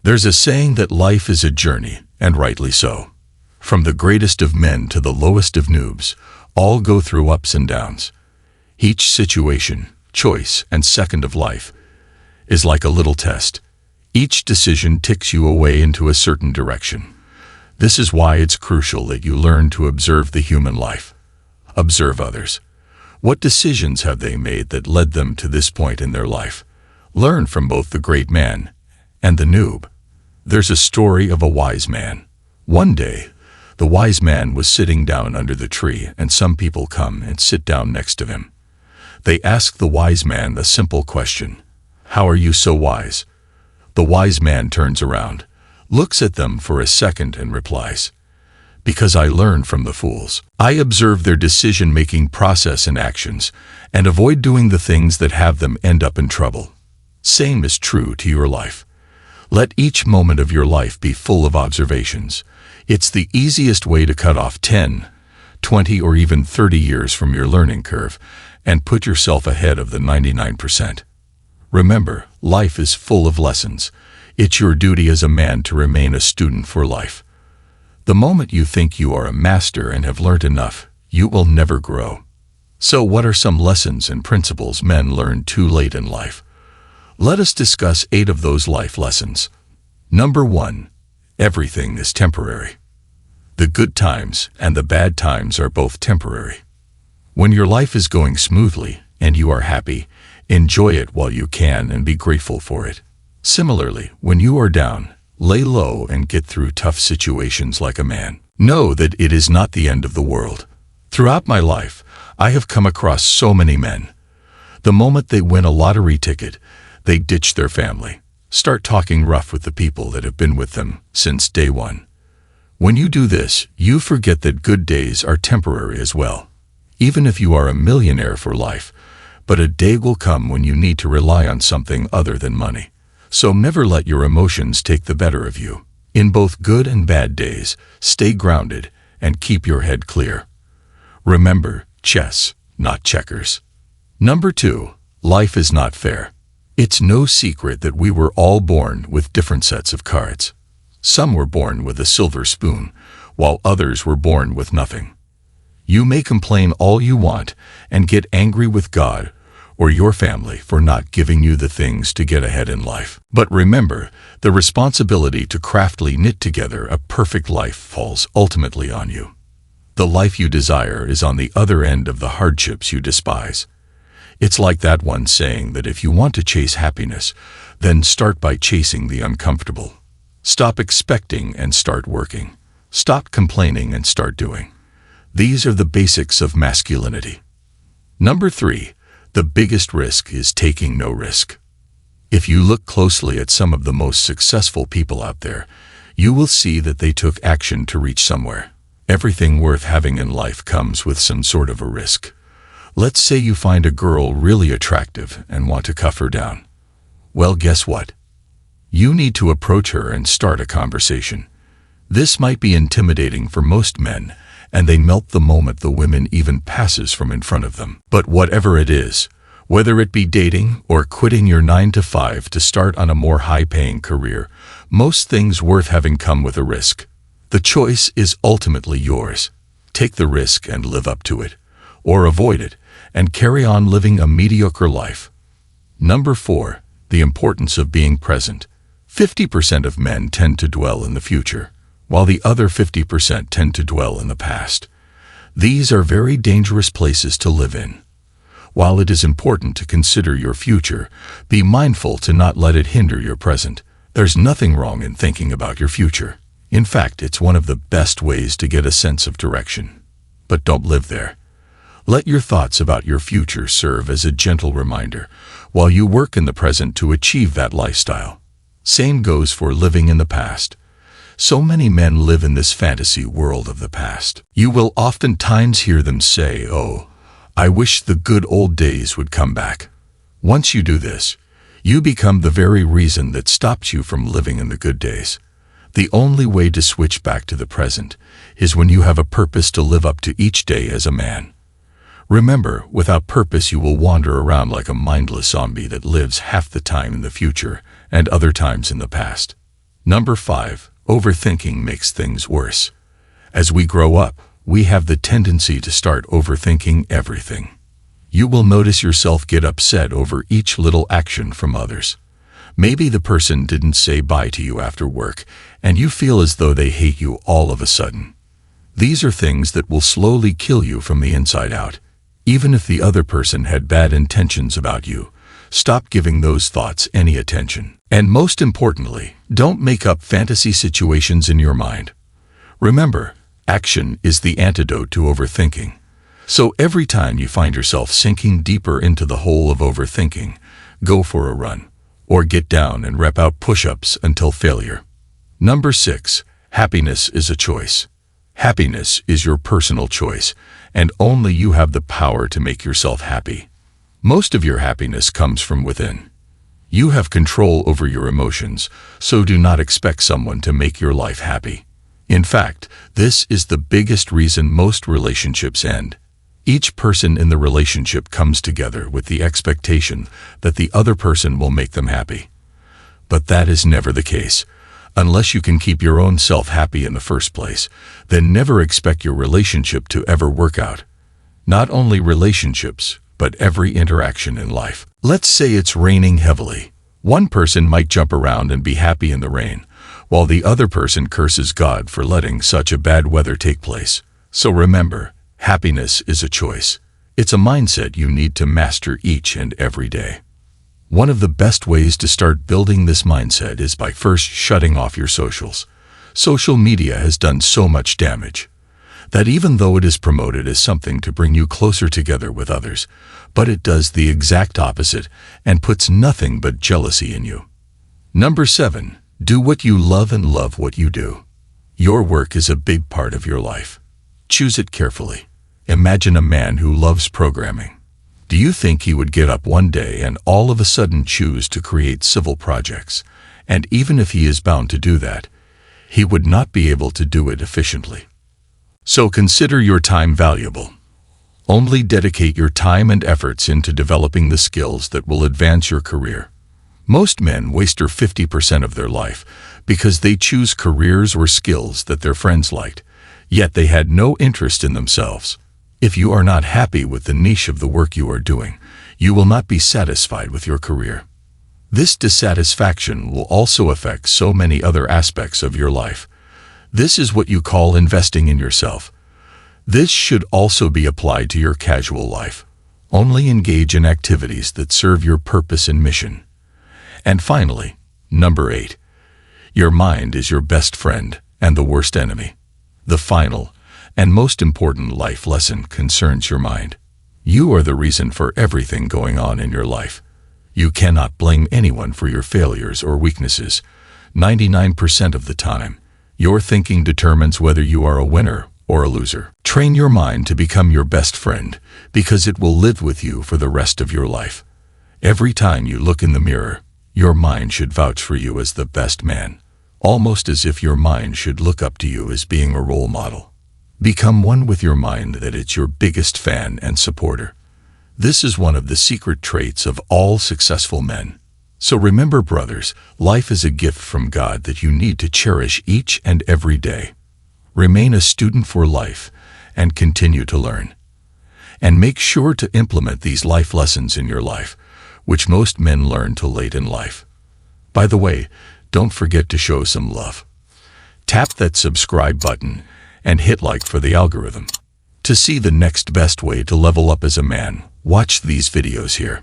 There's a saying that life is a journey, and rightly so. From the greatest of men to the lowest of noobs, all go through ups and downs. Each situation, choice, and second of life is like a little test. Each decision takes you away into a certain direction. This is why it's crucial that you learn to observe the human life. Observe others. What decisions have they made that led them to this point in their life? Learn from both the great man and the noob. There's a story of a wise man. One day, the wise man was sitting down under the tree, and some people come and sit down next to him. They ask the wise man a simple question. How are you so wise? The wise man turns around, looks at them for a second and replies, because I learn from the fools. I observe their decision-making process and actions, and avoid doing the things that have them end up in trouble. Same is true to your life. Let each moment of your life be full of observations. It's the easiest way to cut off 10, 20, or even 30 years from your learning curve and put yourself ahead of the 99%. Remember, life is full of lessons. It's your duty as a man to remain a student for life. The moment you think you are a master and have learned enough, you will never grow. So what are some lessons and principles men learn too late in life? Let us discuss 8 of those life lessons. Number 1. Everything is temporary. The good times and the bad times are both temporary. When your life is going smoothly and you are happy, enjoy it while you can and be grateful for it. Similarly, when you are down, lay low and get through tough situations like a man. Know that it is not the end of the world. Throughout my life, I have come across so many men. The moment they win a lottery ticket, they ditch their family, start talking rough with the people that have been with them since day one. When you do this, you forget that good days are temporary as well. Even if you are a millionaire for life, but a day will come when you need to rely on something other than money. So never let your emotions take the better of you. In both good and bad days, stay grounded and keep your head clear. Remember, chess, not checkers. Number 2, life is not fair. It's no secret that we were all born with different sets of cards. Some were born with a silver spoon, while others were born with nothing. You may complain all you want and get angry with God or your family for not giving you the things to get ahead in life. But remember, the responsibility to craftily knit together a perfect life falls ultimately on you. The life you desire is on the other end of the hardships you despise. It's like that one saying that if you want to chase happiness, then start by chasing the uncomfortable. Stop expecting and start working. Stop complaining and start doing. These are the basics of masculinity. Number 3, the biggest risk is taking no risk. If you look closely at some of the most successful people out there, you will see that they took action to reach somewhere. Everything worth having in life comes with some sort of a risk. Let's say you find a girl really attractive and want to cuff her down. Well, guess what? You need to approach her and start a conversation. This might be intimidating for most men, and they melt the moment the woman even passes from in front of them. But whatever it is, whether it be dating or quitting your 9-to-5 to start on a more high-paying career, most things worth having come with a risk. The choice is ultimately yours. Take the risk and live up to it, or avoid it and carry on living a mediocre life. Number 4, the importance of being present. 50% of men tend to dwell in the future, while the other 50% tend to dwell in the past. These are very dangerous places to live in. While it is important to consider your future, be mindful to not let it hinder your present. There's nothing wrong in thinking about your future. In fact, it's one of the best ways to get a sense of direction. But don't live there. Let your thoughts about your future serve as a gentle reminder while you work in the present to achieve that lifestyle. Same goes for living in the past. So many men live in this fantasy world of the past. You will oftentimes hear them say, "Oh, I wish the good old days would come back." Once you do this, you become the very reason that stops you from living in the good days. The only way to switch back to the present is when you have a purpose to live up to each day as a man. Remember, without purpose you will wander around like a mindless zombie that lives half the time in the future and other times in the past. Number 5. Overthinking makes things worse. As we grow up, we have the tendency to start overthinking everything. You will notice yourself get upset over each little action from others. Maybe the person didn't say bye to you after work, and you feel as though they hate you all of a sudden. These are things that will slowly kill you from the inside out. Even if the other person had bad intentions about you, stop giving those thoughts any attention. And most importantly, don't make up fantasy situations in your mind. Remember, action is the antidote to overthinking. So every time you find yourself sinking deeper into the hole of overthinking, go for a run, or get down and rep out push-ups until failure. Number 6. Happiness is a choice. Happiness is your personal choice, and only you have the power to make yourself happy. Most of your happiness comes from within. You have control over your emotions, so do not expect someone to make your life happy. In fact, this is the biggest reason most relationships end. Each person in the relationship comes together with the expectation that the other person will make them happy. But that is never the case. Unless you can keep your own self happy in the first place, then never expect your relationship to ever work out. Not only relationships, but every interaction in life. Let's say it's raining heavily. One person might jump around and be happy in the rain, while the other person curses God for letting such a bad weather take place. So remember, happiness is a choice. It's a mindset you need to master each and every day. One of the best ways to start building this mindset is by first shutting off your socials. Social media has done so much damage that even though it is promoted as something to bring you closer together with others, but it does the exact opposite and puts nothing but jealousy in you. Number 7. Do what you love and love what you do. Your work is a big part of your life. Choose it carefully. Imagine a man who loves programming. Do you think he would get up one day and all of a sudden choose to create civil projects? And even if he is bound to do that, he would not be able to do it efficiently. So consider your time valuable. Only dedicate your time and efforts into developing the skills that will advance your career. Most men waste 50% of their life because they choose careers or skills that their friends liked, yet they had no interest in themselves. If you are not happy with the niche of the work you are doing, you will not be satisfied with your career. This dissatisfaction will also affect so many other aspects of your life. This is what you call investing in yourself. This should also be applied to your casual life. Only engage in activities that serve your purpose and mission. And finally, number 8. Your mind is your best friend and the worst enemy. The final and most important life lesson concerns your mind. You are the reason for everything going on in your life. You cannot blame anyone for your failures or weaknesses. 99% of the time, your thinking determines whether you are a winner or a loser. Train your mind to become your best friend because it will live with you for the rest of your life. Every time you look in the mirror, your mind should vouch for you as the best man, almost as if your mind should look up to you as being a role model. Become one with your mind that it's your biggest fan and supporter. This is one of the secret traits of all successful men. So remember, brothers, life is a gift from God that you need to cherish each and every day. Remain a student for life and continue to learn. And make sure to implement these life lessons in your life, which most men learn too late in life. By the way, don't forget to show some love. Tap that subscribe button and hit like for the algorithm. To see the next best way to level up as a man, watch these videos here.